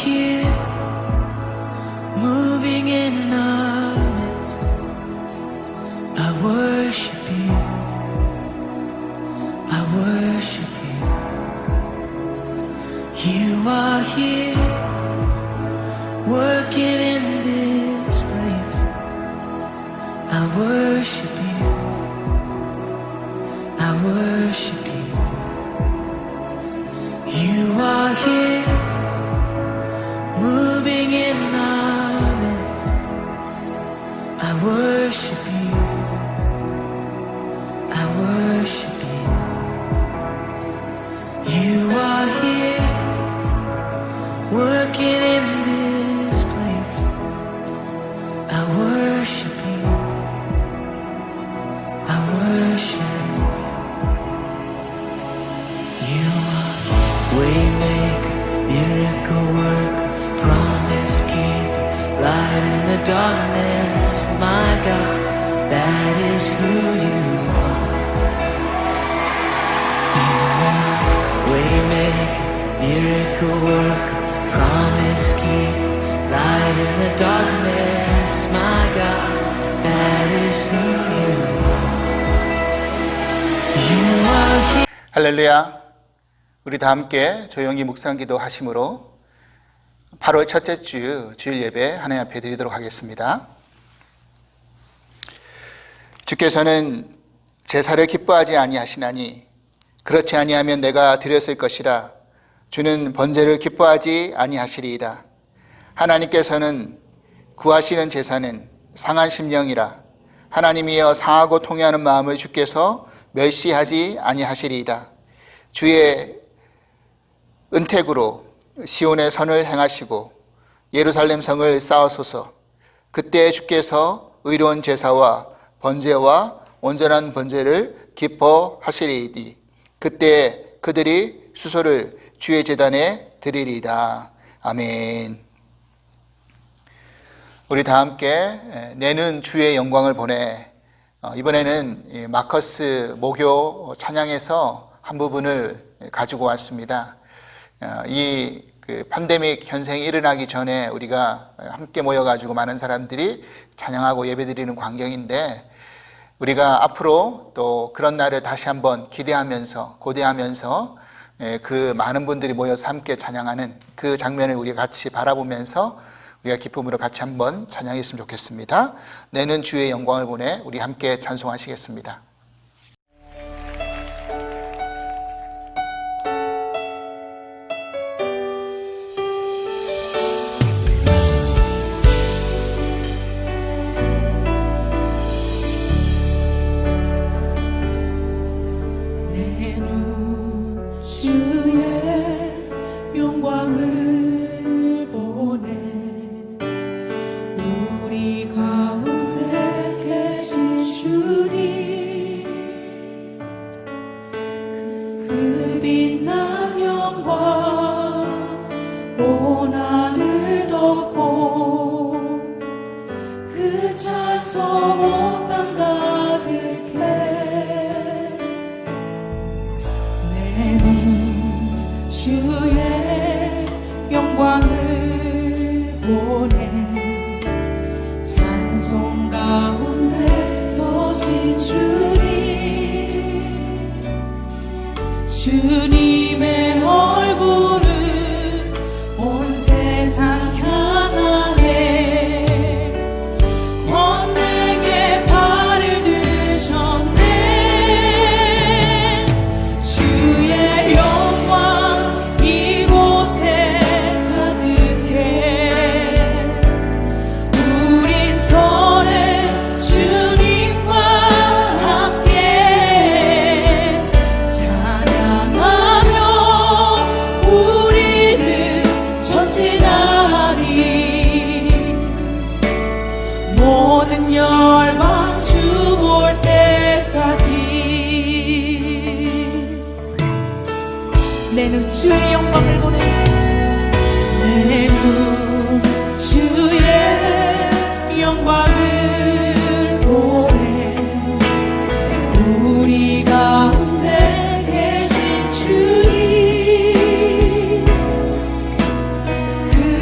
here, moving in our midst. I worship you, I worship you. You are here, working in this place. I worship you, I worship you. You are here, moving in our midst. I worship you, I worship you. You are here, working in this place. I worship you, I worship you. You are waymaker, miracle worker, promise keeper, light in the darkness. My God, that is who you are. You are waymaker, miracle worker, promise keeper, light in the darkness. My God, that is who you are. You are here. 할렐루야. 우리 다 함께 조용히 묵상기도 하심으로 8월 첫째 주 주일 예배 하나님 앞에 드리도록 하겠습니다. 주께서는 제사를 기뻐하지 아니하시나니 그렇지 아니하면 내가 드렸을 것이라. 주는 번제를 기뻐하지 아니하시리이다. 하나님께서는 구하시는 제사는 상한 심령이라. 하나님이여 상하고 통회하는 마음을 주께서 멸시하지 아니하시리이다. 주의 은택으로 시온의 선을 행하시고 예루살렘 성을 쌓으소서. 그때 주께서 의로운 제사와 번제와 온전한 번제를 기뻐하시리이디. 그때 그들이 수소를 주의 제단에 드리리이다. 아멘. 우리 다 함께 내는 주의 영광을 보내. 이번에는 마커스 모교 찬양에서 한 부분을 가지고 왔습니다. 이 팬데믹 현상이 일어나기 전에 우리가 함께 모여가지고 많은 사람들이 찬양하고 예배드리는 광경인데, 우리가 앞으로 또 그런 날을 다시 한번 기대하면서 고대하면서 그 많은 분들이 모여서 함께 찬양하는 그 장면을 우리가 같이 바라보면서 우리가 기쁨으로 같이 한번 찬양했으면 좋겠습니다. 내는 주의 영광을 보내. 우리 함께 찬송하시겠습니다. 주님의 얼굴을 온 세상 향하네. 권능의 발을 드셨네. 주의 영광 이곳에 가득해. 우린 손에 주님과 함께 찬양하며 우리는 전진하리. 모든 열방 주 볼 때까지 내 눈 주의 영광을 보내. 내 눈 주의 영광을 보내. 우리 가운데 계신 주님, 그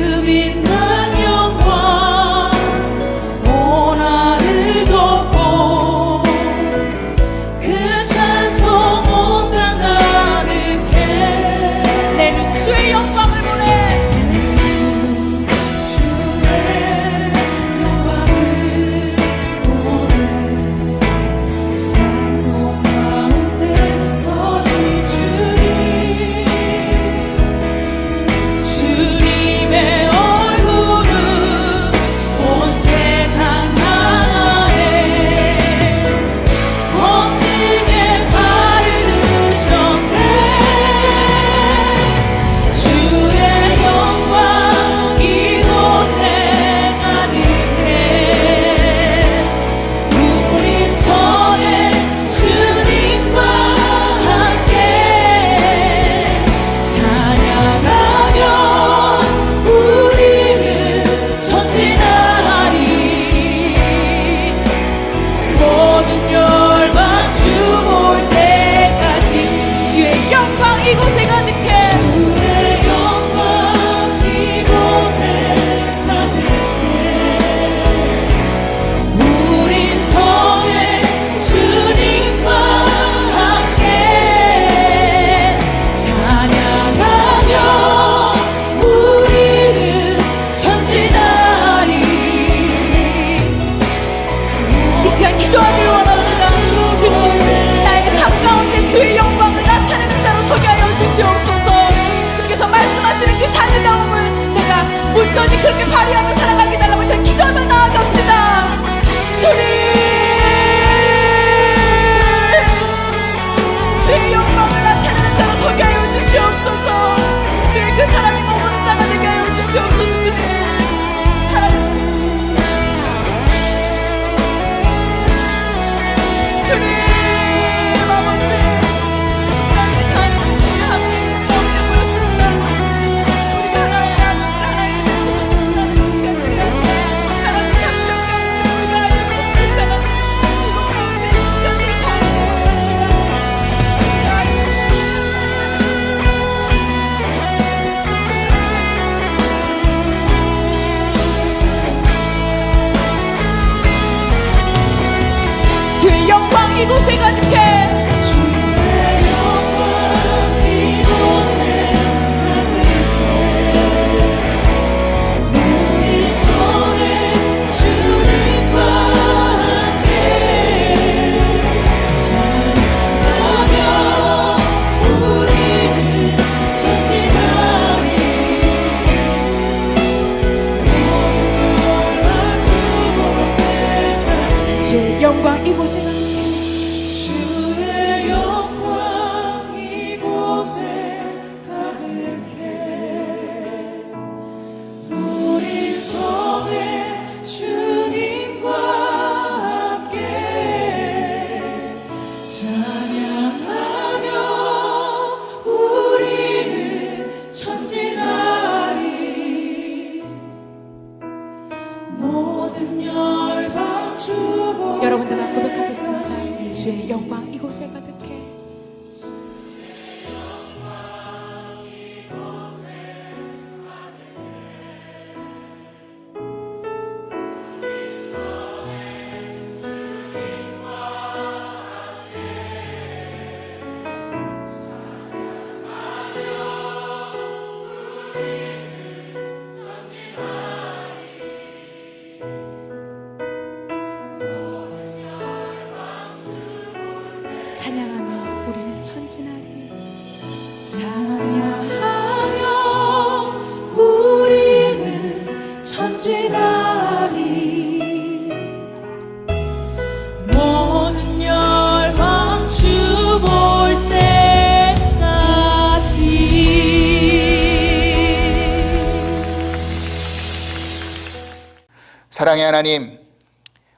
사랑의 하나님,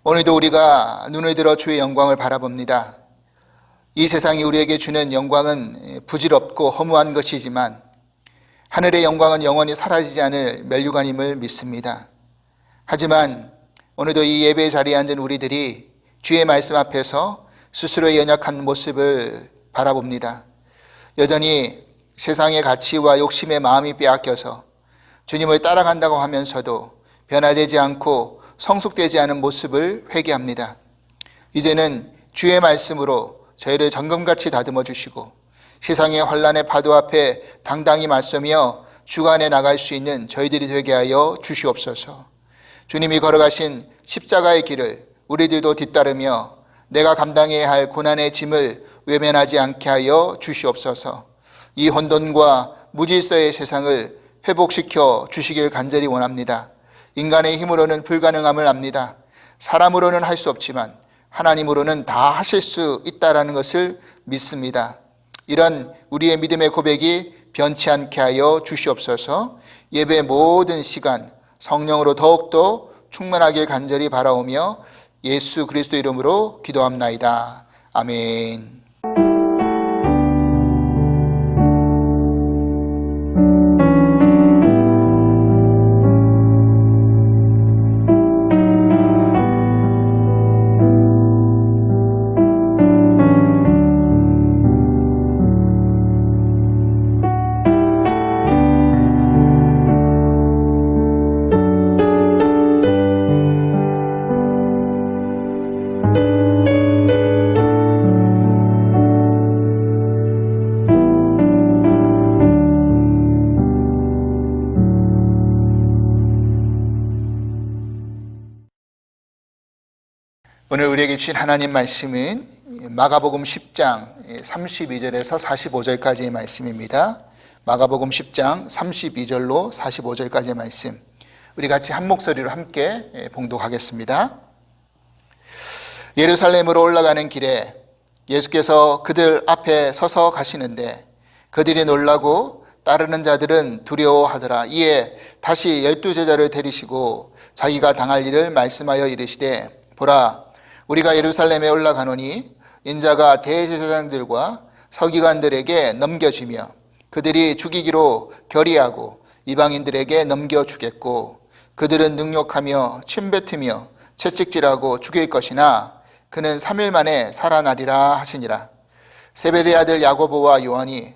오늘도 우리가 눈을 들어 주의 영광을 바라봅니다. 이 세상이 우리에게 주는 영광은 부질없고 허무한 것이지만 하늘의 영광은 영원히 사라지지 않을 멸류관임을 믿습니다. 하지만 오늘도 이 예배 자리에 앉은 우리들이 주의 말씀 앞에서 스스로의 연약한 모습을 바라봅니다. 여전히 세상의 가치와 욕심의 마음이 빼앗겨서 주님을 따라간다고 하면서도 변화되지 않고 성숙되지 않은 모습을 회개합니다. 이제는 주의 말씀으로 저희를 정금같이 다듬어 주시고 세상의 환난의 파도 앞에 당당히 맞서며 주간에 나갈 수 있는 저희들이 되게 하여 주시옵소서. 주님이 걸어가신 십자가의 길을 우리들도 뒤따르며 내가 감당해야 할 고난의 짐을 외면하지 않게 하여 주시옵소서. 이 혼돈과 무질서의 세상을 회복시켜 주시길 간절히 원합니다. 인간의 힘으로는 불가능함을 압니다. 사람으로는 할 수 없지만 하나님으로는 다 하실 수 있다라는 것을 믿습니다. 이런 우리의 믿음의 고백이 변치 않게 하여 주시옵소서. 예배 모든 시간 성령으로 더욱더 충만하길 간절히 바라오며 예수 그리스도 이름으로 기도합나이다. 아멘. 오늘 우리에게 주신 하나님 말씀은 마가복음 10장 32절에서 45절까지의 말씀입니다. 마가복음 10장 32절로 45절까지의 말씀, 우리 같이 한 목소리로 함께 봉독하겠습니다. 예루살렘으로 올라가는 길에 예수께서 그들 앞에 서서 가시는데 그들이 놀라고 따르는 자들은 두려워하더라. 이에 다시 12제자를 데리시고 자기가 당할 일을 말씀하여 이르시되, 보라, 우리가 예루살렘에 올라가노니 인자가 대제사장들과 서기관들에게 넘겨지며 그들이 죽이기로 결의하고 이방인들에게 넘겨주겠고 그들은 능욕하며 침뱉으며 채찍질하고 죽일 것이나 그는 3일 만에 살아나리라 하시니라. 세베대 아들 야고보와 요한이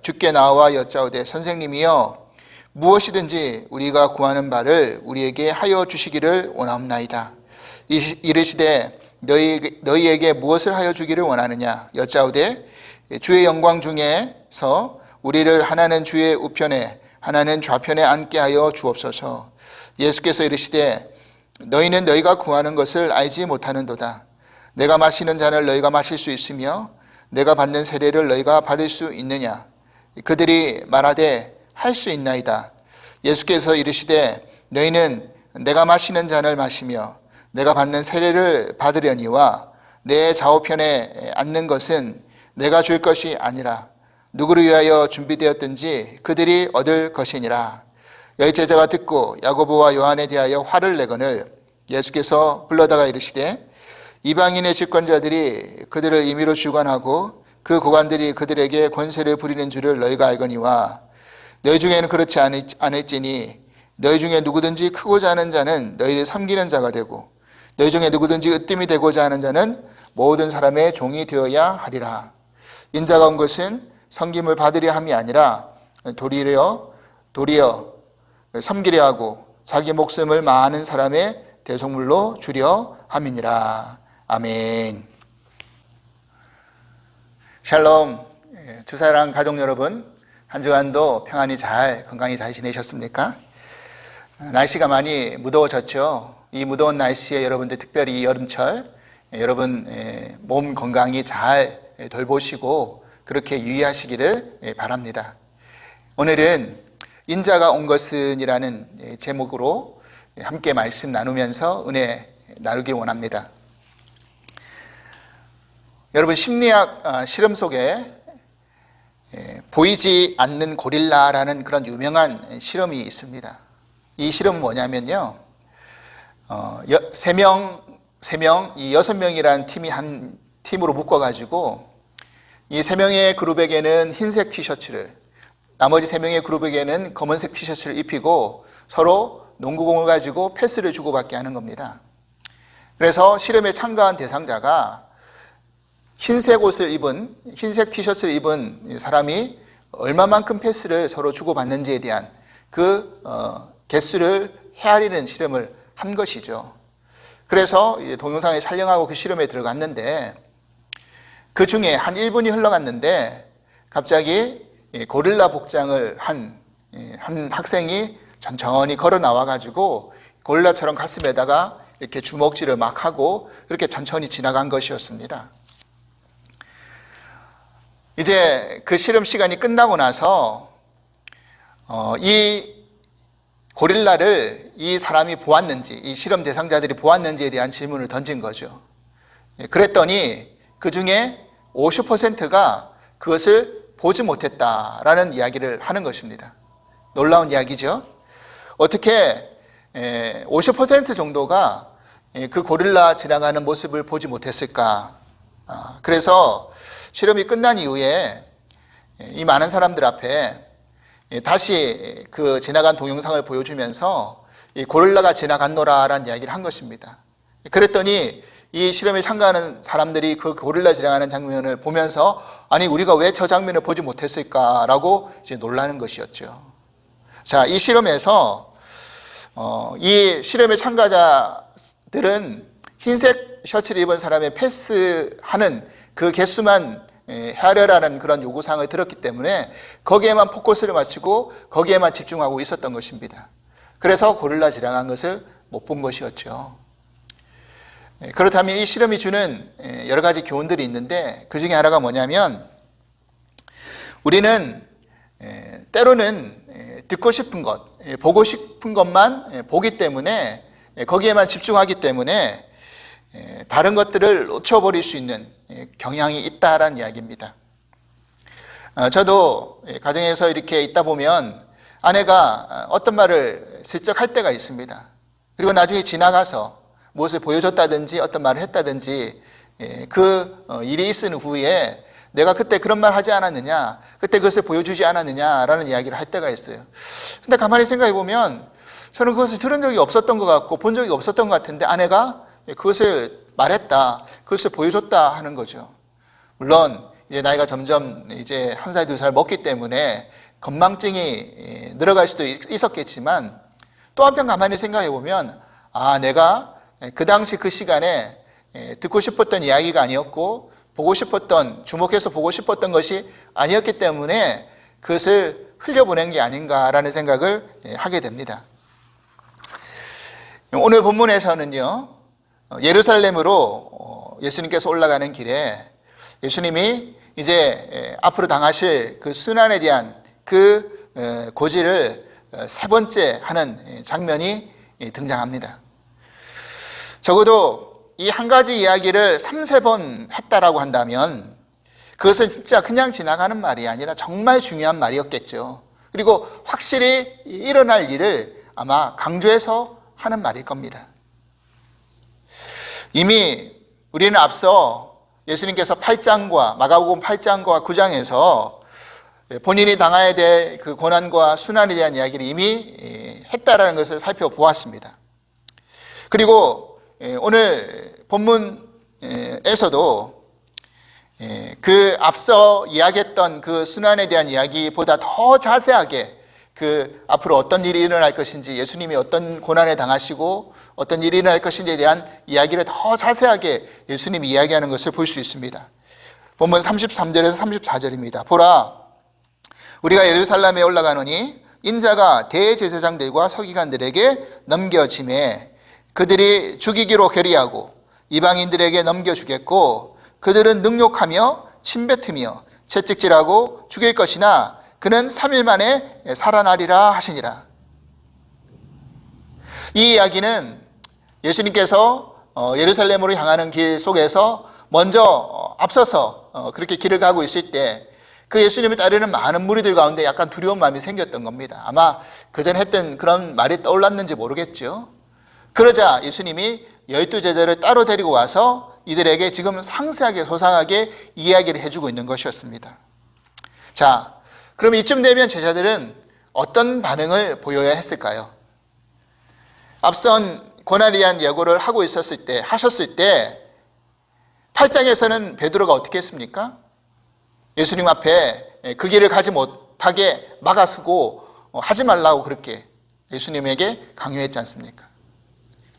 주께 나와 여짜오되, 선생님이여, 무엇이든지 우리가 구하는 바를 우리에게 하여 주시기를 원하옵나이다. 이르시되, 너희에게 무엇을 하여 주기를 원하느냐? 여짜오되, 주의 영광 중에서 우리를 하나는 주의 우편에 하나는 좌편에 앉게 하여 주옵소서. 예수께서 이르시되, 너희는 너희가 구하는 것을 알지 못하는도다. 내가 마시는 잔을 너희가 마실 수 있으며 내가 받는 세례를 너희가 받을 수 있느냐? 그들이 말하되, 할 수 있나이다. 예수께서 이르시되, 너희는 내가 마시는 잔을 마시며 내가 받는 세례를 받으려니와 내 좌우편에 앉는 것은 내가 줄 것이 아니라 누구를 위하여 준비되었든지 그들이 얻을 것이니라. 열제자가 듣고 야고보와 요한에 대하여 화를 내거늘 예수께서 불러다가 이르시되, 이방인의 집권자들이 그들을 임의로 주관하고 그 고관들이 그들에게 권세를 부리는 줄을 너희가 알거니와 너희 중에는 그렇지 않을지니 너희 중에 누구든지 크고자 하는 자는 너희를 섬기는 자가 되고 너희 중에 누구든지 으뜸이 되고자 하는 자는 모든 사람의 종이 되어야 하리라. 인자가 온 것은 섬김을 받으려 함이 아니라 도리어 섬기려 하고 자기 목숨을 많은 사람의 대속물로 주려 함이니라. 아멘. 샬롬. 두 사랑 가족 여러분, 한 주간도 평안히 건강히 잘 지내셨습니까? 날씨가 많이 무더워졌죠. 이 무더운 날씨에 여러분들, 특별히 이 여름철 여러분 몸 건강히 잘 돌보시고 그렇게 유의하시기를 바랍니다. 오늘은 인자가 온 것은 이라는 제목으로 함께 말씀 나누면서 은혜 나누길 원합니다. 여러분, 심리학 실험 속에 보이지 않는 고릴라라는 그런 유명한 실험이 있습니다. 이 실험은 뭐냐면요, 이 6명이라는 팀이 한 팀으로 묶어가지고 이 3명의 그룹에게는 흰색 티셔츠를, 나머지 3명의 그룹에게는 검은색 티셔츠를 입히고 서로 농구공을 가지고 패스를 주고받게 하는 겁니다. 그래서 실험에 참가한 대상자가 흰색 티셔츠를 입은 사람이 얼마만큼 패스를 서로 주고받는지에 대한 그 개수를 헤아리는 실험을 한 것이죠. 그래서 동영상에 촬영하고 그 실험에 들어갔는데 그 중에 한 1분이 흘러갔는데 갑자기 고릴라 복장을 한 학생이 천천히 걸어 나와가지고 고릴라처럼 가슴에다가 이렇게 주먹질을 막 하고 그렇게 천천히 지나간 것이었습니다. 이제 그 실험 시간이 끝나고 나서 이 고릴라를 이 사람이 보았는지, 이 실험 대상자들이 보았는지에 대한 질문을 던진 거죠. 그랬더니 그 중에 50%가 그것을 보지 못했다라는 이야기를 하는 것입니다. 놀라운 이야기죠. 어떻게 50% 정도가 그 고릴라 지나가는 모습을 보지 못했을까? 그래서 실험이 끝난 이후에 이 많은 사람들 앞에 다시 그 지나간 동영상을 보여주면서 이 고릴라가 지나갔노라라는 이야기를 한 것입니다. 그랬더니 이 실험에 참가하는 사람들이 그 고릴라 지나가는 장면을 보면서 아니 우리가 왜 저 장면을 보지 못했을까라고 이제 놀라는 것이었죠. 자, 이 실험에서 이 실험의 참가자들은 흰색 셔츠를 입은 사람의 패스하는 그 개수만 헤아려라는 그런 요구사항을 들었기 때문에 거기에만 포커스를 맞추고 거기에만 집중하고 있었던 것입니다. 그래서 고릴라 지나간 것을 못 본 것이었죠. 그렇다면 이 실험이 주는 여러 가지 교훈들이 있는데 그 중에 하나가 뭐냐면 우리는 때로는 듣고 싶은 것, 보고 싶은 것만 보기 때문에 거기에만 집중하기 때문에 다른 것들을 놓쳐버릴 수 있는 경향이 있다라는 이야기입니다. 저도 가정에서 이렇게 있다 보면 아내가 어떤 말을 슬쩍 할 때가 있습니다. 그리고 나중에 지나가서 무엇을 보여줬다든지 어떤 말을 했다든지 그 일이 있은 후에 내가 그때 그런 말 하지 않았느냐, 그때 그것을 보여주지 않았느냐라는 이야기를 할 때가 있어요. 근데 가만히 생각해 보면 저는 그것을 들은 적이 없었던 것 같고 본 적이 없었던 것 같은데 아내가 그것을 말했다, 그것을 보여줬다 하는 거죠. 물론 이제 나이가 점점 이제 1살, 2살 먹기 때문에 건망증이 늘어갈 수도 있었겠지만 또 한편 가만히 생각해 보면 내가 그 당시 그 시간에 듣고 싶었던 이야기가 아니었고 보고 싶었던, 주목해서 보고 싶었던 것이 아니었기 때문에 그것을 흘려보낸 게 아닌가라는 생각을 하게 됩니다. 오늘 본문에서는요, 예루살렘으로 예수님께서 올라가는 길에 예수님이 이제 앞으로 당하실 그 순환에 대한 그 고지를 3번째 하는 장면이 등장합니다. 적어도 이 한 가지 이야기를 3-4번 했다라고 한다면 그것은 진짜 그냥 지나가는 말이 아니라 정말 중요한 말이었겠죠. 그리고 확실히 일어날 일을 아마 강조해서 하는 말일 겁니다. 이미 우리는 앞서 예수님께서 8장과 마가복음 8장과 9장에서 본인이 당해야 될 그 고난과 순환에 대한 이야기를 이미 했다라는 것을 살펴보았습니다. 그리고 오늘 본문에서도 그 앞서 이야기했던 그 순환에 대한 이야기보다 더 자세하게 그 앞으로 어떤 일이 일어날 것인지, 예수님이 어떤 고난을 당하시고 어떤 일이 일어날 것인지에 대한 이야기를 더 자세하게 예수님이 이야기하는 것을 볼 수 있습니다. 본문 33절에서 34절입니다. 보라, 우리가 예루살렘에 올라가노니 인자가 대제사장들과 서기관들에게 넘겨짐에 그들이 죽이기로 결의하고 이방인들에게 넘겨주겠고 그들은 능욕하며 침뱉으며 채찍질하고 죽일 것이나 그는 3일 만에 살아나리라 하시니라. 이 이야기는 예수님께서 예루살렘으로 향하는 길 속에서 먼저 앞서서 그렇게 길을 가고 있을 때 그 예수님을 따르는 많은 무리들 가운데 약간 두려운 마음이 생겼던 겁니다. 아마 그전 했던 그런 말이 떠올랐는지 모르겠죠. 그러자 예수님이 12제자를 따로 데리고 와서 이들에게 지금 상세하게 소상하게 이야기를 해주고 있는 것이었습니다. 자, 그럼 이쯤 되면 제자들은 어떤 반응을 보여야 했을까요? 앞선 고난에 대한 예고를 하셨을 때 8장에서는 베드로가 어떻게 했습니까? 예수님 앞에 그 길을 가지 못하게 막아서고 하지 말라고 그렇게 예수님에게 강요했지 않습니까?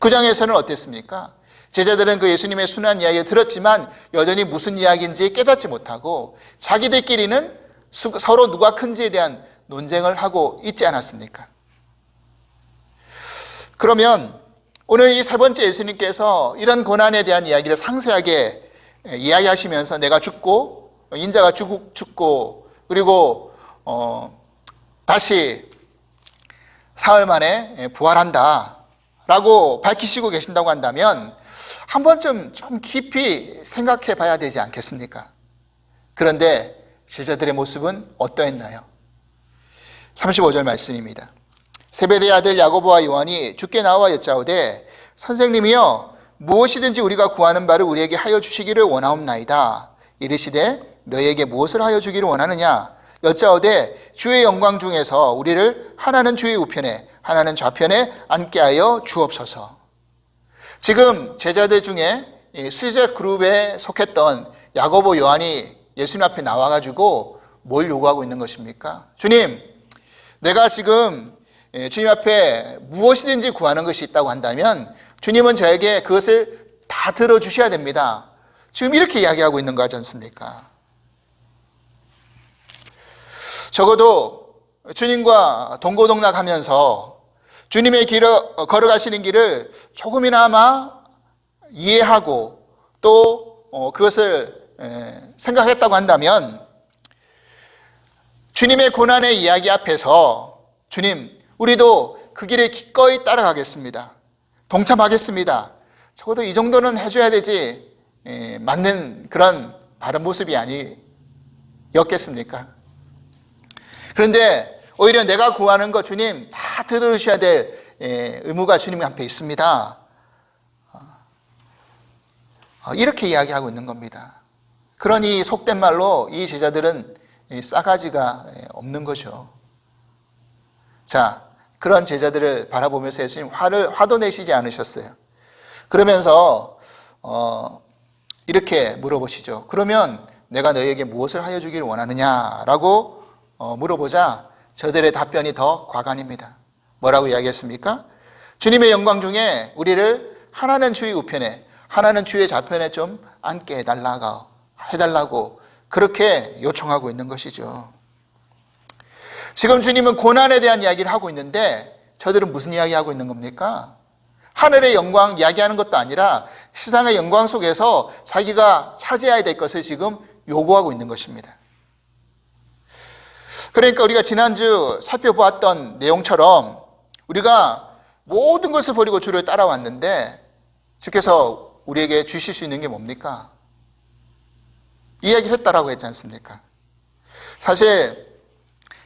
9장에서는 어땠습니까? 제자들은 그 예수님의 순한 이야기를 들었지만 여전히 무슨 이야기인지 깨닫지 못하고 자기들끼리는 서로 누가 큰지에 대한 논쟁을 하고 있지 않았습니까? 그러면 오늘 이 세 번째 예수님께서 이런 고난에 대한 이야기를 상세하게 이야기하시면서 내가 죽고 인자가 죽고 그리고 다시 사흘 만에 부활한다 라고 밝히시고 계신다고 한다면 한 번쯤 좀 깊이 생각해 봐야 되지 않겠습니까? 그런데 제자들의 모습은 어떠했나요? 35절 말씀입니다. 세베대의 아들 야고보와 요한이 주께 나와 여짜오되 선생님이여 무엇이든지 우리가 구하는 바를 우리에게 하여 주시기를 원하옵나이다. 이르시되 너희에게 무엇을 하여 주기를 원하느냐? 여짜오되 주의 영광 중에서 우리를 하나는 주의 우편에 하나는 좌편에 앉게 하여 주옵소서. 지금 제자들 중에 수제 그룹에 속했던 야고보 요한이 예수님 앞에 나와가지고 뭘 요구하고 있는 것입니까? 주님, 내가 지금 주님 앞에 무엇이든지 구하는 것이 있다고 한다면 주님은 저에게 그것을 다 들어주셔야 됩니다. 지금 이렇게 이야기하고 있는 거지 않습니까? 적어도 주님과 동고동락하면서 주님의 길을 걸어가시는 길을 조금이나마 이해하고 또 그것을 생각했다고 한다면 주님의 고난의 이야기 앞에서 주님, 우리도 그 길을 기꺼이 따라가겠습니다. 동참하겠습니다. 적어도 이 정도는 해줘야 되지 맞는 그런 바른 모습이 아니었겠습니까? 그런데 오히려 내가 구하는 것 주님 다 들어주셔야 될 의무가 주님 앞에 있습니다. 이렇게 이야기하고 있는 겁니다. 그러니 속된 말로 이 제자들은 싸가지가 없는 거죠. 자, 그런 제자들을 바라보면서 예수님 화도 내시지 않으셨어요. 그러면서 이렇게 물어보시죠. 그러면 내가 너희에게 무엇을 하여 주기를 원하느냐라고 물어보자 저들의 답변이 더 과간입니다. 뭐라고 이야기했습니까? 주님의 영광 중에 우리를 하나는 주의 우편에 하나는 주의 좌편에 좀 앉게 해달라고 그렇게 요청하고 있는 것이죠. 지금 주님은 고난에 대한 이야기를 하고 있는데 저들은 무슨 이야기하고 있는 겁니까? 하늘의 영광 이야기하는 것도 아니라 세상의 영광 속에서 자기가 차지해야 될 것을 지금 요구하고 있는 것입니다. 그러니까 우리가 지난주 살펴보았던 내용처럼 우리가 모든 것을 버리고 주를 따라왔는데 주께서 우리에게 주실 수 있는 게 뭡니까? 이야기를 했다라고 했지 않습니까? 사실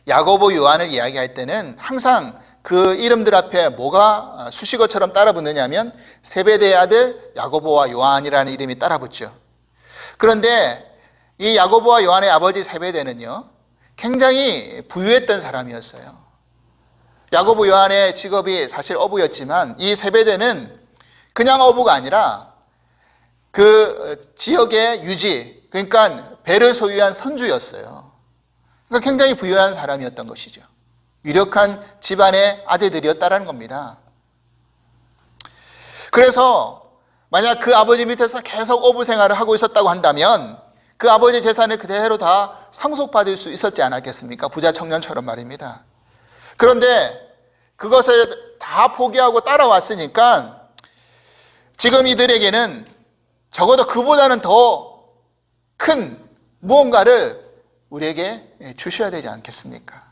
야고보 요한을 이야기할 때는 항상 그 이름들 앞에 뭐가 수식어처럼 따라붙느냐면 세베대의 아들 야고보와 요한이라는 이름이 따라붙죠. 그런데 이 야고보와 요한의 아버지 세베대는요 굉장히 부유했던 사람이었어요. 야고보 요한의 직업이 사실 어부였지만 이 세베대는 그냥 어부가 아니라 그 지역의 유지, 그러니까 배를 소유한 선주였어요. 그러니까 굉장히 부유한 사람이었던 것이죠. 유력한 집안의 아들들이었다는 겁니다. 그래서 만약 그 아버지 밑에서 계속 어부 생활을 하고 있었다고 한다면 그 아버지 재산을 그대로 다 상속받을 수 있었지 않았겠습니까? 부자 청년처럼 말입니다. 그런데 그것을 다 포기하고 따라왔으니까 지금 이들에게는 적어도 그보다는 더 큰 무언가를 우리에게 주셔야 되지 않겠습니까?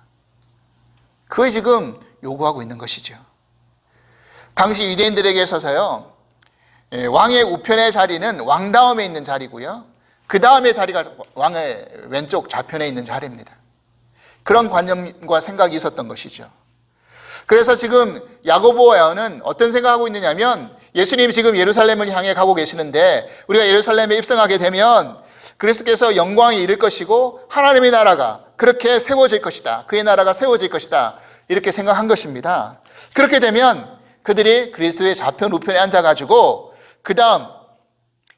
그걸 지금 요구하고 있는 것이죠. 당시 유대인들에게 있어서요, 왕의 우편의 자리는 왕 다음에 있는 자리고요, 그 다음에 자리가 왕의 왼쪽 좌편에 있는 자리입니다. 그런 관념과 생각이 있었던 것이죠. 그래서 지금 야고보와 요한은 어떤 생각하고 있느냐면 예수님이 지금 예루살렘을 향해 가고 계시는데 우리가 예루살렘에 입성하게 되면 그리스도께서 영광에 이를 것이고 하나님의 나라가 그렇게 세워질 것이다. 그의 나라가 세워질 것이다. 이렇게 생각한 것입니다. 그렇게 되면 그들이 그리스도의 좌편 우편에 앉아가지고 그 다음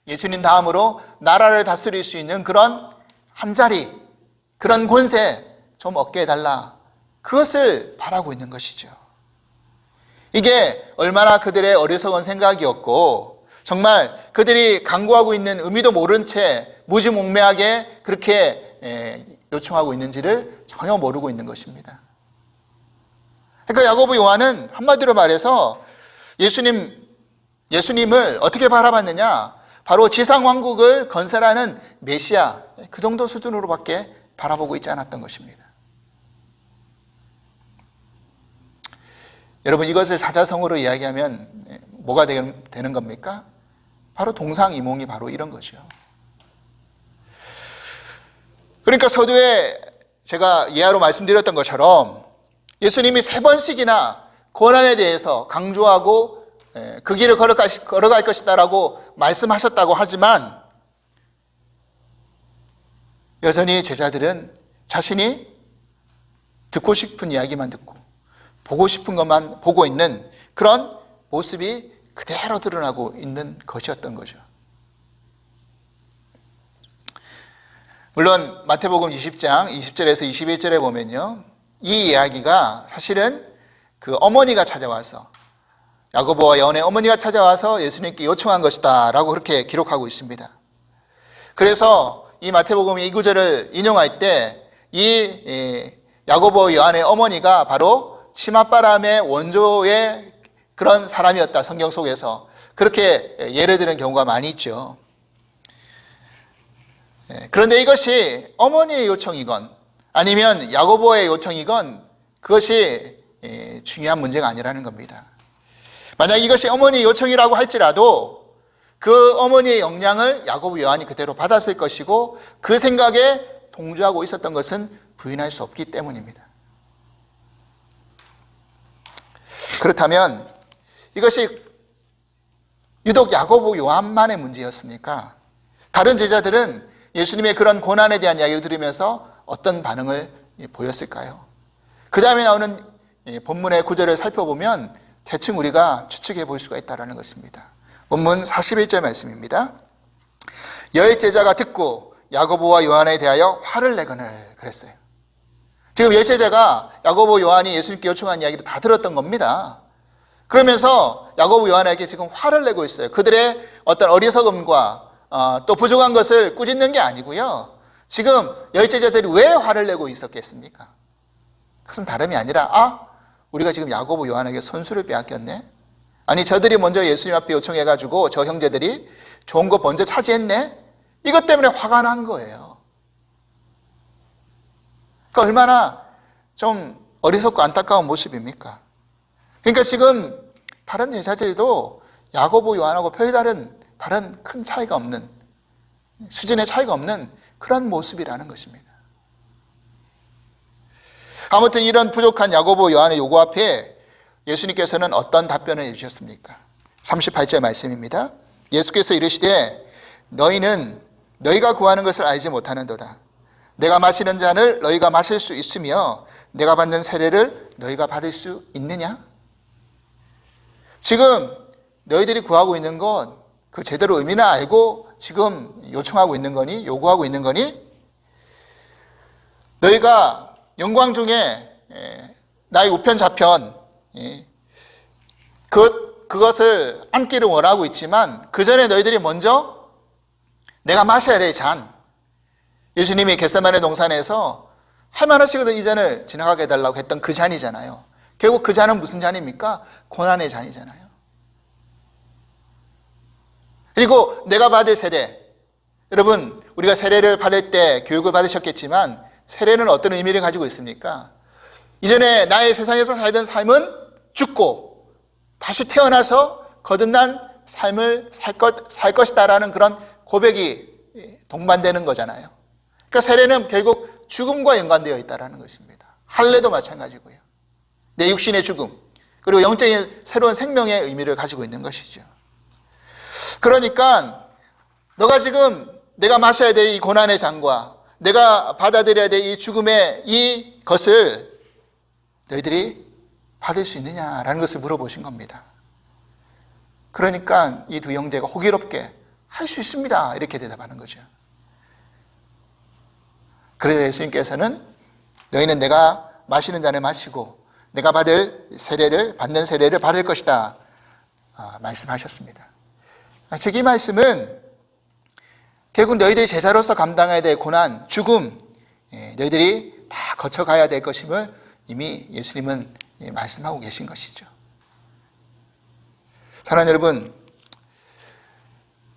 예수님 다음으로 나라를 다스릴 수 있는 그런 한자리, 그런 권세 좀 얻게 해달라. 그것을 바라고 있는 것이죠. 이게 얼마나 그들의 어리석은 생각이었고 정말 그들이 간구하고 있는 의미도 모른 채 무지몽매하게 그렇게 요청하고 있는지를 전혀 모르고 있는 것입니다. 그러니까 야고보 요한은 한마디로 말해서 예수님을 어떻게 바라봤느냐? 바로 지상왕국을 건설하는 메시아, 그 정도 수준으로밖에 바라보고 있지 않았던 것입니다. 여러분, 이것을 사자성어로 이야기하면 뭐가 되는 겁니까? 바로 동상이몽이 바로 이런 거죠. 그러니까 서두에 제가 예화로 말씀드렸던 것처럼 예수님이 3번씩이나 고난에 대해서 강조하고 그 길을 걸어갈 것이다라고 말씀하셨다고 하지만 여전히 제자들은 자신이 듣고 싶은 이야기만 듣고 보고 싶은 것만 보고 있는 그런 모습이 그대로 드러나고 있는 것이었던 거죠. 물론 마태복음 20장 20절에서 21절에 보면요, 이 이야기가 사실은 그 어머니가 찾아와서 야고보와 요한의 어머니가 찾아와서 예수님께 요청한 것이다 라고 그렇게 기록하고 있습니다. 그래서 이 마태복음 이 구절을 인용할 때 이 야고보 요한의 어머니가 바로 치맛바람의 원조의 그런 사람이었다, 성경 속에서 그렇게 예를 드는 경우가 많이 있죠. 그런데 이것이 어머니의 요청이건 아니면 야고보의 요청이건 그것이 중요한 문제가 아니라는 겁니다. 만약 이것이 어머니의 요청이라고 할지라도 그 어머니의 영향을 야고보 요한이 그대로 받았을 것이고 그 생각에 동조하고 있었던 것은 부인할 수 없기 때문입니다. 그렇다면 이것이 유독 야고보 요한만의 문제였습니까? 다른 제자들은 예수님의 그런 고난에 대한 이야기를 들으면서 어떤 반응을 보였을까요? 그 다음에 나오는 본문의 구절을 살펴보면 대충 우리가 추측해 볼 수가 있다는 것입니다. 본문 41절 말씀입니다. 열 제자가 듣고 야고보와 요한에 대하여 화를 내거늘 그랬어요. 지금 열 제자가 야고보 요한이 예수님께 요청한 이야기를 다 들었던 겁니다. 그러면서 야고보 요한에게 지금 화를 내고 있어요. 그들의 어떤 어리석음과 또 부족한 것을 꾸짖는 게 아니고요. 지금 열 제자들이 왜 화를 내고 있었겠습니까? 그것은 다름이 아니라 우리가 지금 야고보 요한에게 선수를 빼앗겼네. 아니 저들이 먼저 예수님 앞에 요청해가지고 저 형제들이 좋은 거 먼저 차지했네. 이것 때문에 화가 난 거예요. 그러니까 얼마나 좀 어리석고 안타까운 모습입니까? 그러니까 지금 다른 제자들도 야고보 요한하고 별다른 큰 차이가 없는, 수준의 차이가 없는 그런 모습이라는 것입니다. 아무튼 이런 부족한 야고보 요한의 요구 앞에 예수님께서는 어떤 답변을 해주셨습니까? 38절 말씀입니다. 예수께서 이르시되 너희는 너희가 구하는 것을 알지 못하는도다. 내가 마시는 잔을 너희가 마실 수 있으며 내가 받는 세례를 너희가 받을 수 있느냐? 지금 너희들이 구하고 있는 건 그 제대로 의미나 알고 지금 요청하고 있는 거니? 요구하고 있는 거니? 너희가 영광 중에 나의 우편 좌편 그것을 앉기를 원하고 있지만 그 전에 너희들이 먼저 내가 마셔야 될 잔, 예수님이 겟세마네 동산에서 할 만하시거든 이 잔을 지나가게 해달라고 했던 그 잔이잖아요. 결국 그 잔은 무슨 잔입니까? 고난의 잔이잖아요. 그리고 내가 받을 세례, 여러분 우리가 세례를 받을 때 교육을 받으셨겠지만 세례는 어떤 의미를 가지고 있습니까? 이전에 나의 세상에서 살던 삶은 죽고 다시 태어나서 거듭난 삶을 살 것이다라는 그런 고백이 동반되는 거잖아요. 그러니까 세례는 결국 죽음과 연관되어 있다는 것입니다. 할례도 마찬가지고요. 내 육신의 죽음, 그리고 영적인 새로운 생명의 의미를 가지고 있는 것이죠. 그러니까 너가 지금 내가 마셔야 될 이 고난의 잔과 내가 받아들여야 될 이 죽음의 이 것을 너희들이 받을 수 있느냐라는 것을 물어보신 겁니다. 그러니까 이 두 형제가 호기롭게 할 수 있습니다 이렇게 대답하는 거죠. 그래서 예수님께서는 너희는 내가 마시는 잔을 마시고 내가 받는 세례를 받을 것이다 말씀하셨습니다. 즉 이 말씀은 결국 너희들이 제자로서 감당해야 될 고난, 죽음, 너희들이 다 거쳐가야 될 것임을 이미 예수님은 말씀하고 계신 것이죠. 사랑하는 여러분,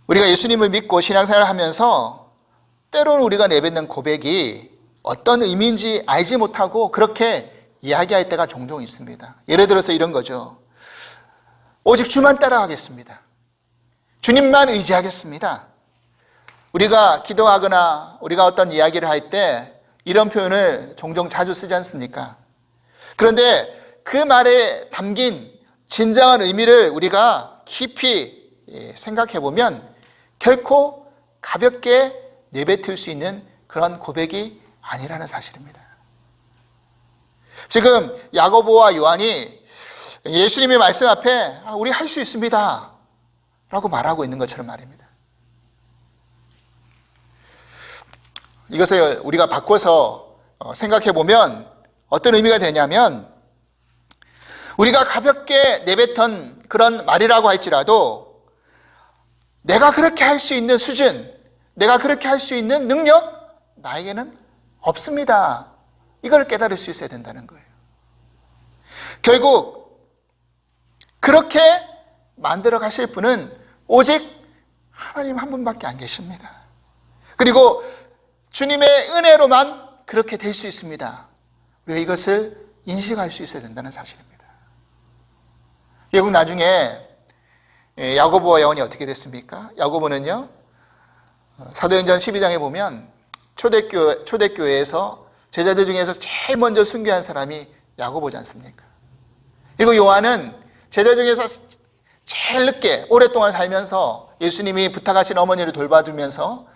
우리가 예수님을 믿고 신앙생활을 하면서 때로는 우리가 내뱉는 고백이 어떤 의미인지 알지 못하고 그렇게 이야기할 때가 종종 있습니다. 예를 들어서 이런 거죠. 오직 주만 따라가겠습니다. 주님만 의지하겠습니다. 우리가 기도하거나 우리가 어떤 이야기를 할 때 이런 표현을 종종 자주 쓰지 않습니까? 그런데 그 말에 담긴 진정한 의미를 우리가 깊이 생각해 보면 결코 가볍게 내뱉을 수 있는 그런 고백이 아니라는 사실입니다. 지금 야고보와 요한이 예수님의 말씀 앞에 우리 할 수 있습니다 라고 말하고 있는 것처럼 말입니다. 이것을 우리가 바꿔서 생각해 보면 어떤 의미가 되냐면 우리가 가볍게 내뱉던 그런 말이라고 할지라도 내가 그렇게 할 수 있는 수준, 내가 그렇게 할 수 있는 능력 나에게는 없습니다. 이걸 깨달을 수 있어야 된다는 거예요. 결국 그렇게 만들어 가실 분은 오직 하나님 한 분밖에 안 계십니다. 그리고 주님의 은혜로만 그렇게 될 수 있습니다. 우리가 이것을 인식할 수 있어야 된다는 사실입니다. 결국 나중에 야고보와 요한이 어떻게 됐습니까? 야고보는요, 사도행전 12장에 보면 초대교회에서 제자들 중에서 제일 먼저 순교한 사람이 야고보지 않습니까? 그리고 요한은 제자 중에서 제일 늦게 오랫동안 살면서 예수님이 부탁하신 어머니를 돌봐주면서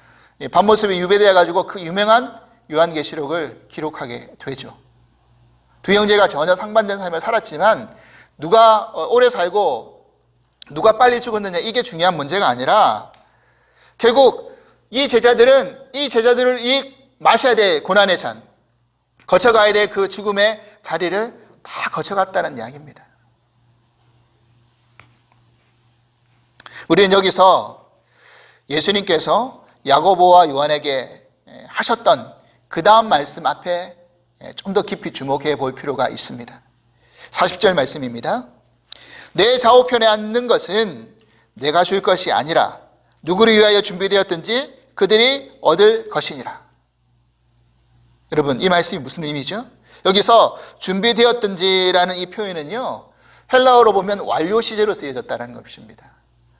밤모습이 유배되어 가지고 그 유명한 요한계시록을 기록하게 되죠. 두 형제가 전혀 상반된 삶을 살았지만 누가 오래 살고 누가 빨리 죽었느냐 이게 중요한 문제가 아니라 결국 이 제자들을 이 마셔야 될 고난의 잔, 거쳐가야 될 그 죽음의 자리를 다 거쳐갔다는 이야기입니다. 우리는 여기서 예수님께서 야고보와 요한에게 하셨던 그 다음 말씀 앞에 좀 더 깊이 주목해 볼 필요가 있습니다. 40절 말씀입니다. 내 좌우편에 앉는 것은 내가 줄 것이 아니라 누구를 위하여 준비되었든지 그들이 얻을 것이니라. 여러분, 이 말씀이 무슨 의미죠? 여기서 준비되었든지라는 이 표현은요, 헬라어로 보면 완료 시제로 쓰여졌다는 것입니다.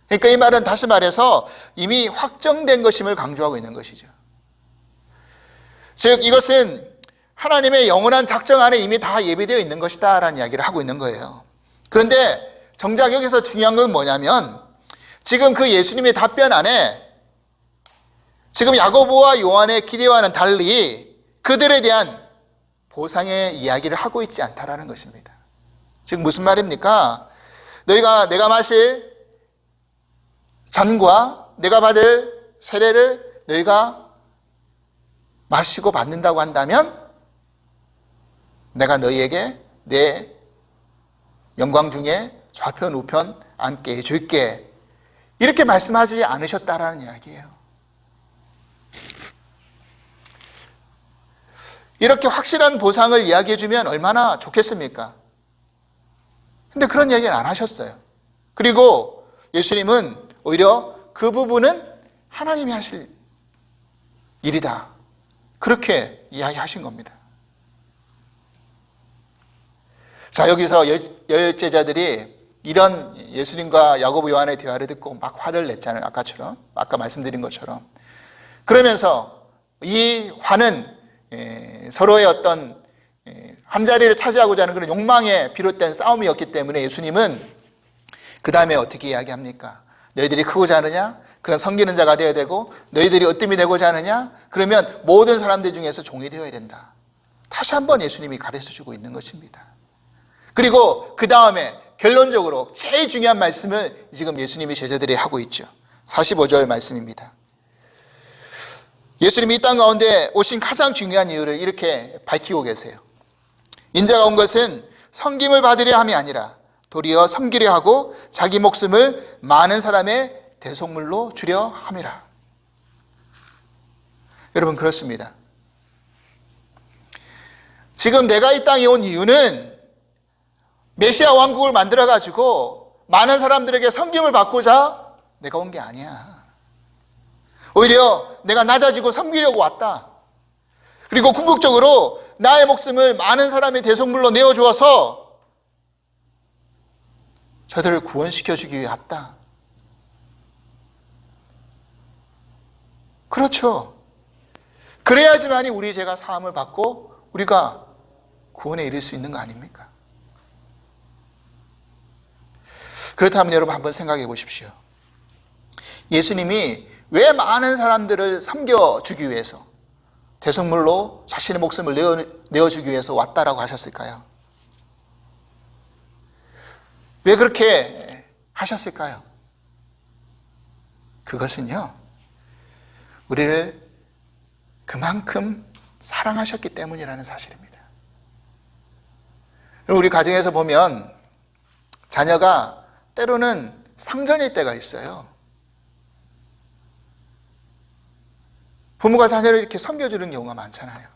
그러니까 이 말은 다시 말해서 이미 확정된 것임을 강조하고 있는 것이죠. 즉 이것은 하나님의 영원한 작정 안에 이미 다 예비되어 있는 것이다 라는 이야기를 하고 있는 거예요. 그런데 정작 여기서 중요한 건 뭐냐면 지금 그 예수님의 답변 안에 지금 야고보와 요한의 기대와는 달리 그들에 대한 보상의 이야기를 하고 있지 않다라는 것입니다. 즉 무슨 말입니까? 내가 마실 잔과 내가 받을 세례를 너희가 마시고 받는다고 한다면 내가 너희에게 내 영광 중에 좌편 우편 앉게 해줄게, 이렇게 말씀하지 않으셨다라는 이야기예요. 이렇게 확실한 보상을 이야기해주면 얼마나 좋겠습니까? 근데 그런 이야기는 안 하셨어요. 그리고 예수님은 오히려 그 부분은 하나님이 하실 일이다, 그렇게 이야기하신 겁니다. 자, 여기서 열 제자들이 이런 예수님과 야고보 요한의 대화를 듣고 막 화를 냈잖아요. 아까 말씀드린 것처럼. 그러면서 이 화는 서로의 어떤 한 자리를 차지하고자 하는 그런 욕망에 비롯된 싸움이었기 때문에 예수님은 그 다음에 어떻게 이야기합니까? 너희들이 크고자 하느냐? 그런 섬기는 자가 되어야 되고, 너희들이 으뜸이 되고자 하느냐? 그러면 모든 사람들 중에서 종이 되어야 된다. 다시 한번 예수님이 가르쳐주고 있는 것입니다. 그리고 그 다음에 결론적으로 제일 중요한 말씀을 지금 예수님이 제자들이 하고 있죠. 45절 말씀입니다. 예수님이 이 땅 가운데 오신 가장 중요한 이유를 이렇게 밝히고 계세요. 인자가 온 것은 섬김을 받으려 함이 아니라 도리어 섬기려 하고 자기 목숨을 많은 사람의 대속물로 주려 함이라. 여러분, 그렇습니다. 지금 내가 이 땅에 온 이유는 메시아 왕국을 만들어 가지고 많은 사람들에게 섬김을 받고자 내가 온 게 아니야. 오히려 내가 낮아지고 섬기려고 왔다. 그리고 궁극적으로 나의 목숨을 많은 사람의 대속물로 내어주어서 저들을 구원시켜주기 위해 왔다. 그렇죠. 그래야지만이 우리 죄가 사함을 받고 우리가 구원에 이를 수 있는 거 아닙니까? 그렇다면 여러분 한번 생각해 보십시오. 예수님이 왜 많은 사람들을 섬겨주기 위해서 대속물로 자신의 목숨을 내어주기 위해서 왔다라고 하셨을까요? 왜 그렇게 하셨을까요? 그것은요, 우리를 그만큼 사랑하셨기 때문이라는 사실입니다. 우리 가정에서 보면 자녀가 때로는 상전일 때가 있어요. 부모가 자녀를 이렇게 섬겨주는 경우가 많잖아요.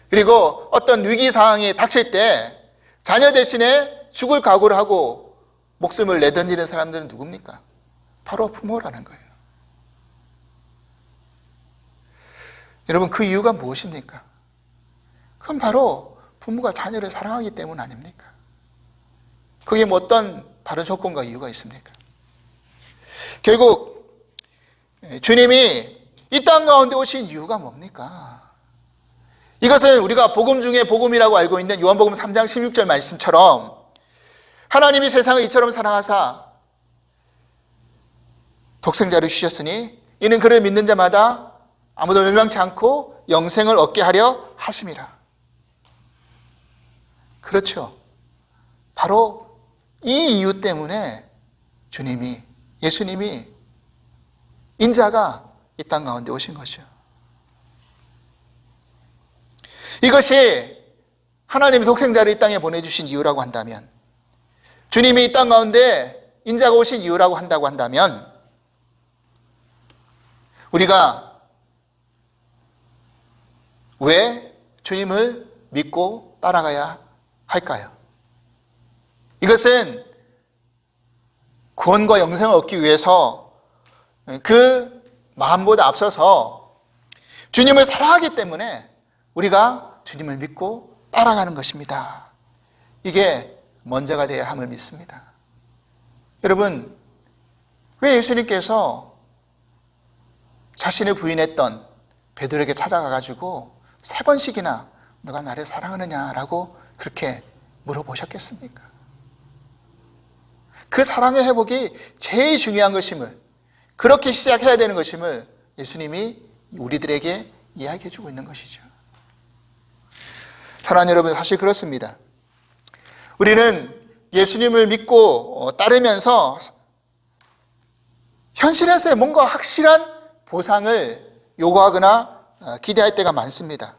그리고 어떤 위기 상황이 닥칠 때 자녀 대신에 죽을 각오를 하고 목숨을 내던지는 사람들은 누굽니까? 바로 부모라는 거예요. 여러분, 그 이유가 무엇입니까? 그건 바로 부모가 자녀를 사랑하기 때문 아닙니까? 그게 뭐 어떤 다른 조건과 이유가 있습니까? 결국 주님이 이 땅 가운데 오신 이유가 뭡니까? 이것은 우리가 복음 중에 복음이라고 알고 있는 요한복음 3장 16절 말씀처럼 하나님이 세상을 이처럼 사랑하사 독생자를 주셨으니 이는 그를 믿는 자마다 아무도 멸망치 않고 영생을 얻게 하려 하심이라. 그렇죠. 바로 이 이유 때문에 예수님이 인자가 이 땅 가운데 오신 것이죠. 이것이 하나님이 독생자를 이 땅에 보내주신 이유라고 한다면, 주님이 이 땅 가운데 인자가 오신 이유라고 한다면, 우리가 왜 주님을 믿고 따라가야 할까요? 이것은 구원과 영생을 얻기 위해서 그 마음보다 앞서서 주님을 사랑하기 때문에 우리가 주님을 믿고 따라가는 것입니다. 이게 먼저가 되어야 함을 믿습니다. 여러분, 왜 예수님께서 자신을 부인했던 베드로에게 찾아가가지고 3번씩이나 너가 나를 사랑하느냐라고 그렇게 물어보셨겠습니까? 그 사랑의 회복이 제일 중요한 것임을, 그렇게 시작해야 되는 것임을 예수님이 우리들에게 이야기해 주고 있는 것이죠. 사랑하는 여러분, 사실 그렇습니다. 우리는 예수님을 믿고 따르면서 현실에서의 뭔가 확실한 보상을 요구하거나 기대할 때가 많습니다.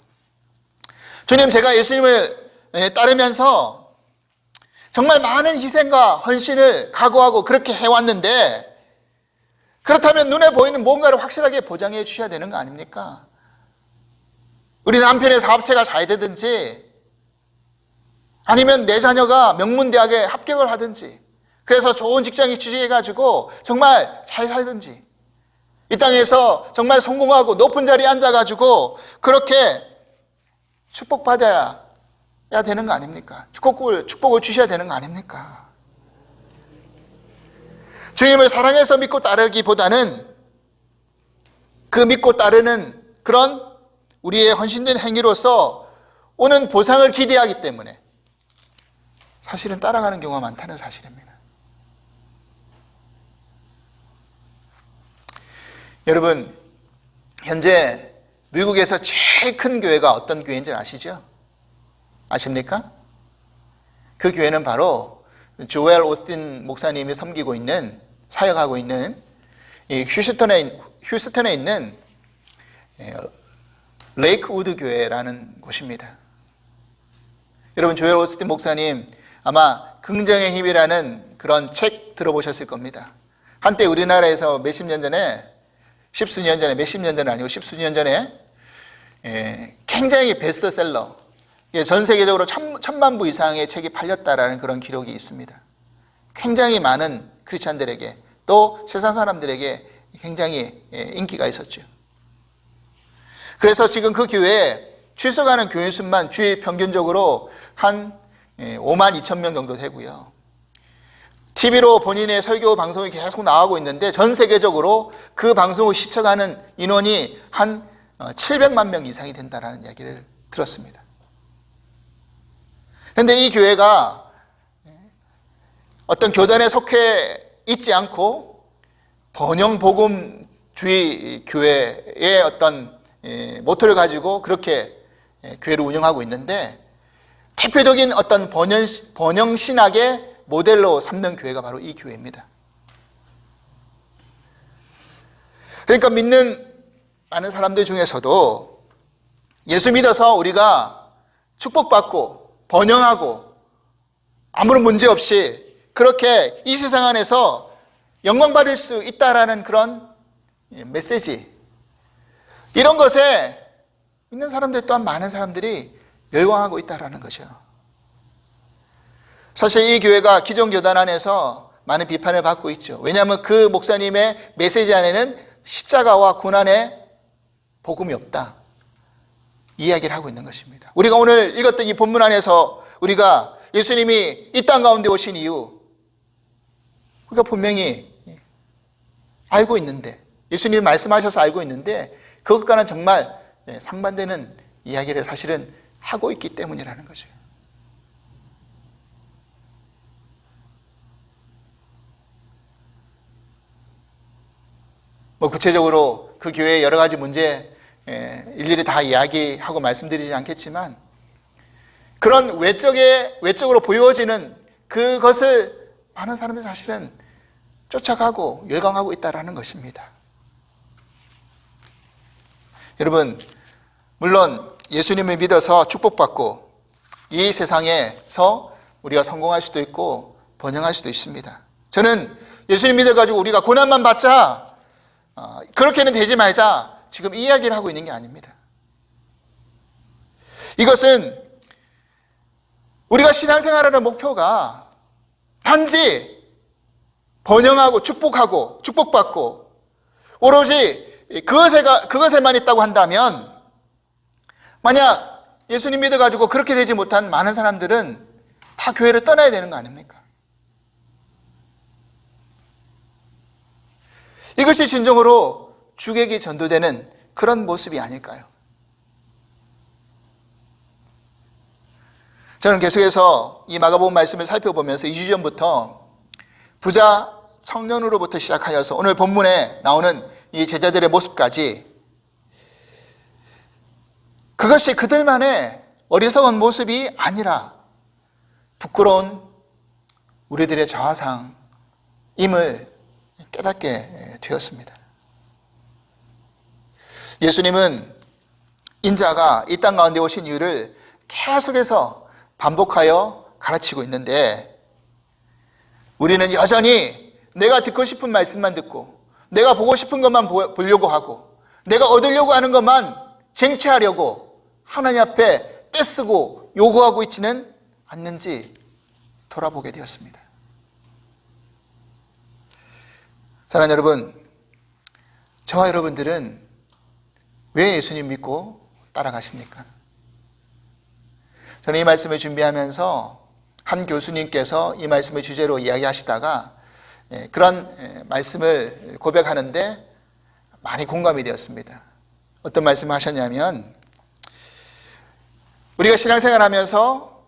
주님, 제가 예수님을 따르면서 정말 많은 희생과 헌신을 각오하고 그렇게 해왔는데, 그렇다면 눈에 보이는 뭔가를 확실하게 보장해 주셔야 되는 거 아닙니까? 우리 남편의 사업체가 잘 되든지, 아니면 내 자녀가 명문대학에 합격을 하든지, 그래서 좋은 직장에 취직해가지고 정말 잘 살든지, 이 땅에서 정말 성공하고 높은 자리에 앉아가지고 그렇게 축복받아야 되는 거 아닙니까? 축복을 주셔야 되는 거 아닙니까? 주님을 사랑해서 믿고 따르기보다는 그 믿고 따르는 그런 우리의 헌신된 행위로서 오는 보상을 기대하기 때문에 사실은 따라가는 경우가 많다는 사실입니다. 여러분, 현재 미국에서 제일 큰 교회가 어떤 교회인지 아시죠? 아십니까? 그 교회는 바로 조엘 오스틴 목사님이 섬기고 있는, 사역하고 있는 이 휴스턴에 있는 레이크우드 교회라는 곳입니다. 여러분, 조엘 오스틴 목사님 아마 긍정의 힘이라는 그런 책 들어보셨을 겁니다. 한때 우리나라에서 몇십 년 전에, 십수년 전에, 몇십 년 전은 아니고 십수년 전에 굉장히 베스트셀러, 전 세계적으로 1,000만 부 이상의 책이 팔렸다라는 그런 기록이 있습니다. 굉장히 많은 크리스찬들에게, 또 세상 사람들에게 굉장히 인기가 있었죠. 그래서 지금 그 교회에 출석하는 교인 수만 주일 평균적으로 한 5만 2천 명 정도 되고요. TV로 본인의 설교 방송이 계속 나가고 있는데 전 세계적으로 그 방송을 시청하는 인원이 한 700만 명 이상이 된다는 이야기를 들었습니다. 그런데 이 교회가 어떤 교단에 속해 있지 않고 번영복음주의 교회의 어떤 모토를 가지고 그렇게 교회를 운영하고 있는데, 대표적인 어떤 번영신학의 모델로 삼는 교회가 바로 이 교회입니다. 그러니까 믿는 많은 사람들 중에서도 예수 믿어서 우리가 축복받고 번영하고 아무런 문제 없이 그렇게 이 세상 안에서 영광받을 수 있다라는 그런 메시지, 이런 것에 믿는 사람들 또한 많은 사람들이 열광하고 있다라는 거죠. 사실 이 교회가 기존 교단 안에서 많은 비판을 받고 있죠. 왜냐하면 그 목사님의 메시지 안에는 십자가와 고난의 복음이 없다, 이 이야기를 하고 있는 것입니다. 우리가 오늘 읽었던 이 본문 안에서 우리가 예수님이 이 땅 가운데 오신 이유, 우리가 분명히 알고 있는데, 예수님이 말씀하셔서 알고 있는데 그것과는 정말 상반되는 이야기를 사실은 하고 있기 때문이라는 거죠. 구체적으로 그 교회의 여러 가지 문제 일일이 다 이야기하고 말씀드리지 않겠지만, 그런 외적으로 보여지는 그것을 많은 사람들이 사실은 쫓아가고 열광하고 있다는 것입니다. 여러분, 물론 예수님을 믿어서 축복받고 이 세상에서 우리가 성공할 수도 있고 번영할 수도 있습니다. 저는 예수님 믿어가지고 우리가 고난만 받자, 그렇게는 되지 말자, 지금 이 이야기를 하고 있는 게 아닙니다. 이것은 우리가 신앙생활하는 목표가 단지 번영하고 축복하고 축복받고 오로지 그것에만 있다고 한다면, 만약 예수님 믿어가지고 그렇게 되지 못한 많은 사람들은 다 교회를 떠나야 되는 거 아닙니까? 이것이 진정으로 주객이 전도되는 그런 모습이 아닐까요? 저는 계속해서 이 마가복음 말씀을 살펴보면서 2주 전부터 부자 청년으로부터 시작하여서 오늘 본문에 나오는 이 제자들의 모습까지, 그것이 그들만의 어리석은 모습이 아니라 부끄러운 우리들의 자화상임을 깨닫게 되었습니다. 예수님은 인자가 이 땅 가운데 오신 이유를 계속해서 반복하여 가르치고 있는데, 우리는 여전히 내가 듣고 싶은 말씀만 듣고 내가 보고 싶은 것만 보려고 하고 내가 얻으려고 하는 것만 쟁취하려고 하나님 앞에 떼쓰고 요구하고 있지는 않는지 돌아보게 되었습니다. 사랑하는 여러분, 저와 여러분들은 왜 예수님 믿고 따라가십니까? 저는 이 말씀을 준비하면서 한 교수님께서 이 말씀을 주제로 이야기하시다가 그런 말씀을 고백하는데 많이 공감이 되었습니다. 어떤 말씀을 하셨냐면, 우리가 신앙생활하면서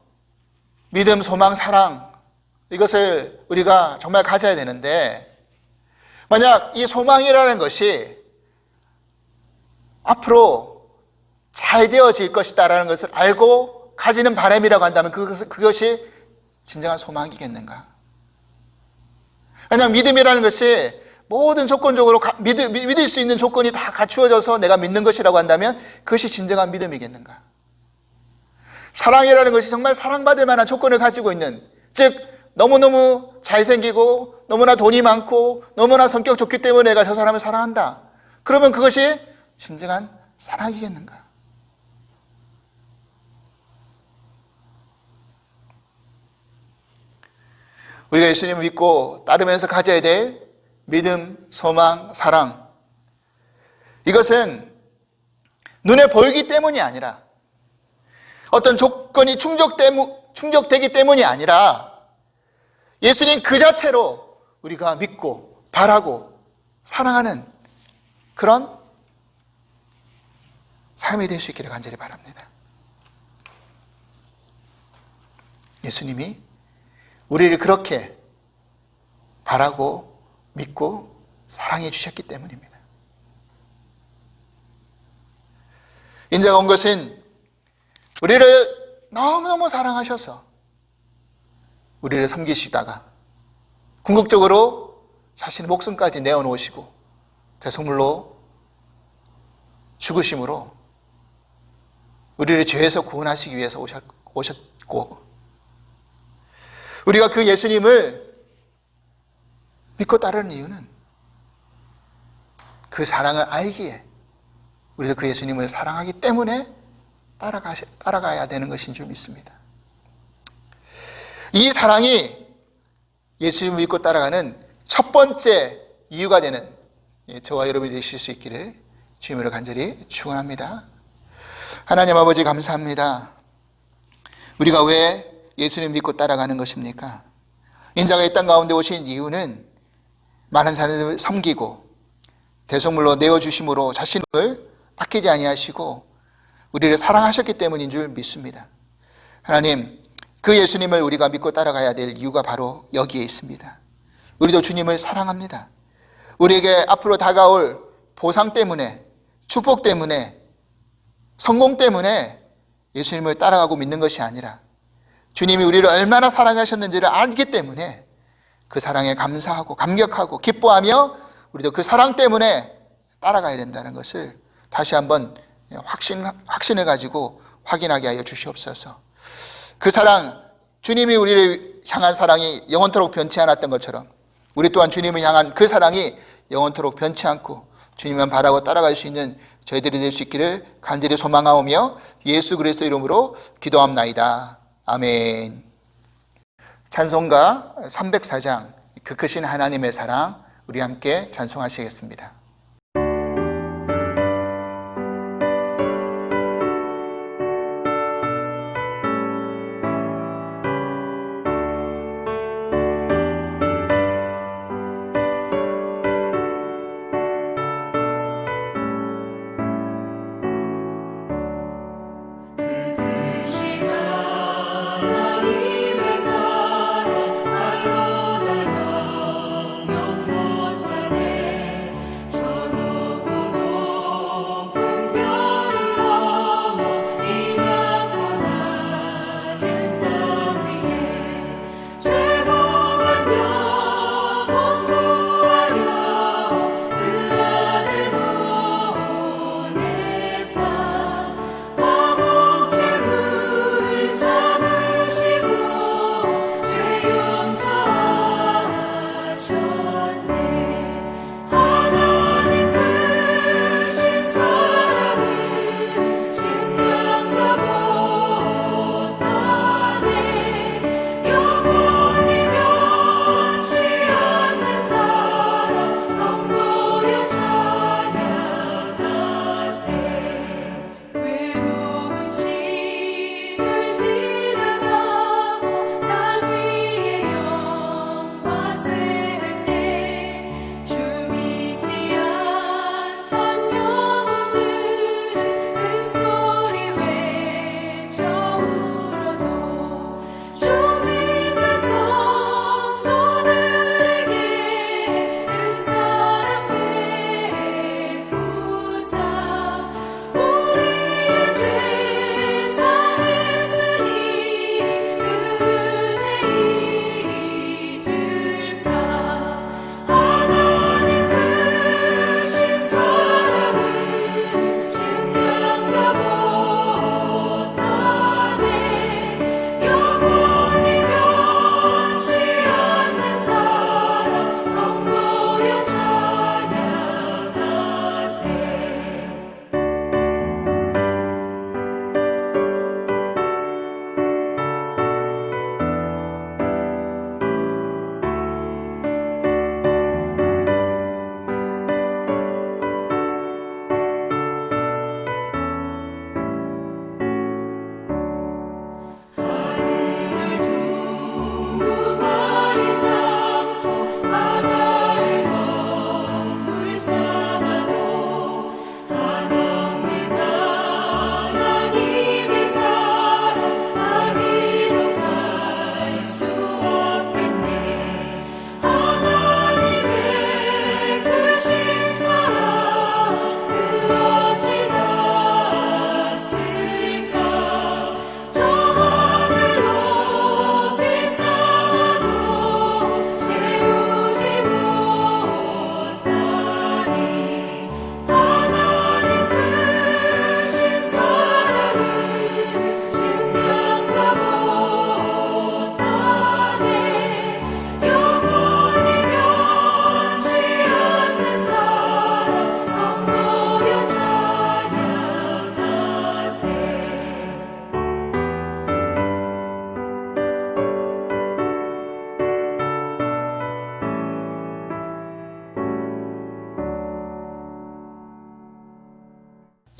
믿음, 소망, 사랑 이것을 우리가 정말 가져야 되는데, 만약 이 소망이라는 것이 앞으로 잘 되어질 것이다라는 것을 알고 가지는 바람이라고 한다면 그것이 진정한 소망이겠는가? 왜냐하면 믿음이라는 것이 모든 조건적으로 믿을 수 있는 조건이 다 갖추어져서 내가 믿는 것이라고 한다면 그것이 진정한 믿음이겠는가? 사랑이라는 것이 정말 사랑받을 만한 조건을 가지고 있는, 즉 너무너무 잘생기고 너무나 돈이 많고 너무나 성격 좋기 때문에 내가 저 사람을 사랑한다. 그러면 그것이 진정한 사랑이겠는가? 우리가 예수님을 믿고 따르면서 가져야 될 믿음, 소망, 사랑, 이것은 눈에 보이기 때문이 아니라, 어떤 조건이 충족되기 때문이 아니라 예수님 그 자체로 우리가 믿고 바라고 사랑하는 그런 삶이 될 수 있기를 간절히 바랍니다. 예수님이 우리를 그렇게 바라고 믿고 사랑해 주셨기 때문입니다. 인자가 온 것은 우리를 너무너무 사랑하셔서 우리를 섬기시다가 궁극적으로 자신의 목숨까지 내어놓으시고 대속물로 죽으심으로 우리를 죄에서 구원하시기 위해서 오셨고, 우리가 그 예수님을 믿고 따르는 이유는 그 사랑을 알기에, 우리도 그 예수님을 사랑하기 때문에 따라가야 되는 것인 줄 믿습니다. 이 사랑이 예수님을 믿고 따라가는 첫 번째 이유가 되는 저와 여러분이 되실 수 있기를 주님으로 간절히 축원합니다. 하나님 아버지, 감사합니다. 우리가 왜 예수님 믿고 따라가는 것입니까? 인자가 이 땅 가운데 오신 이유는 많은 사람들을 섬기고 대속물로 내어주심으로 자신을 아끼지 아니하시고 우리를 사랑하셨기 때문인 줄 믿습니다. 하나님, 그 예수님을 우리가 믿고 따라가야 될 이유가 바로 여기에 있습니다. 우리도 주님을 사랑합니다. 우리에게 앞으로 다가올 보상 때문에, 축복 때문에, 성공 때문에 예수님을 따라가고 믿는 것이 아니라 주님이 우리를 얼마나 사랑하셨는지를 알기 때문에 그 사랑에 감사하고 감격하고 기뻐하며 우리도 그 사랑 때문에 따라가야 된다는 것을 다시 한번 확신을 가지고 확인하게 하여 주시옵소서. 그 사랑, 주님이 우리를 향한 사랑이 영원토록 변치 않았던 것처럼 우리 또한 주님을 향한 그 사랑이 영원토록 변치 않고 주님만 바라고 따라갈 수 있는 저희들이 될 수 있기를 간절히 소망하오며 예수 그리스도 이름으로 기도합나이다. 아멘. 찬송가 304장 그 크신 하나님의 사랑, 우리 함께 찬송하시겠습니다. 주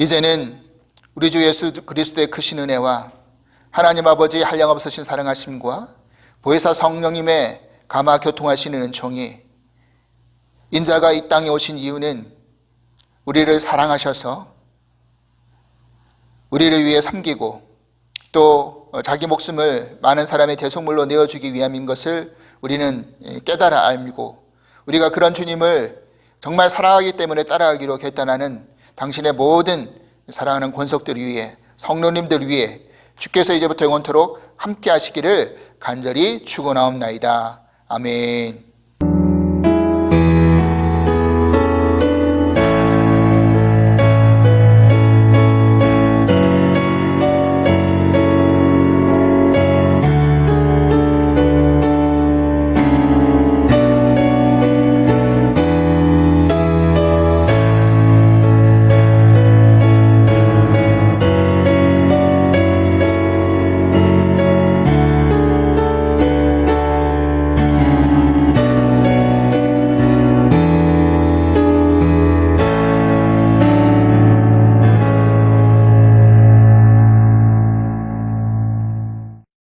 이제는 우리 주 예수 그리스도의 크신 은혜와 하나님 아버지의 한량없으신 사랑하심과 보혜사 성령님의 감화 교통하시는 은총이 인자가 이 땅에 오신 이유는 우리를 사랑하셔서 우리를 위해 섬기고 또 자기 목숨을 많은 사람의 대속물로 내어주기 위함인 것을 우리는 깨달아 알고 우리가 그런 주님을 정말 사랑하기 때문에 따라가기로 결단하는 당신의 모든 사랑하는 권속들 위해 성도님들 위해 주께서 이제부터 영원토록 함께 하시기를 간절히 축원하옵나이다. 아멘.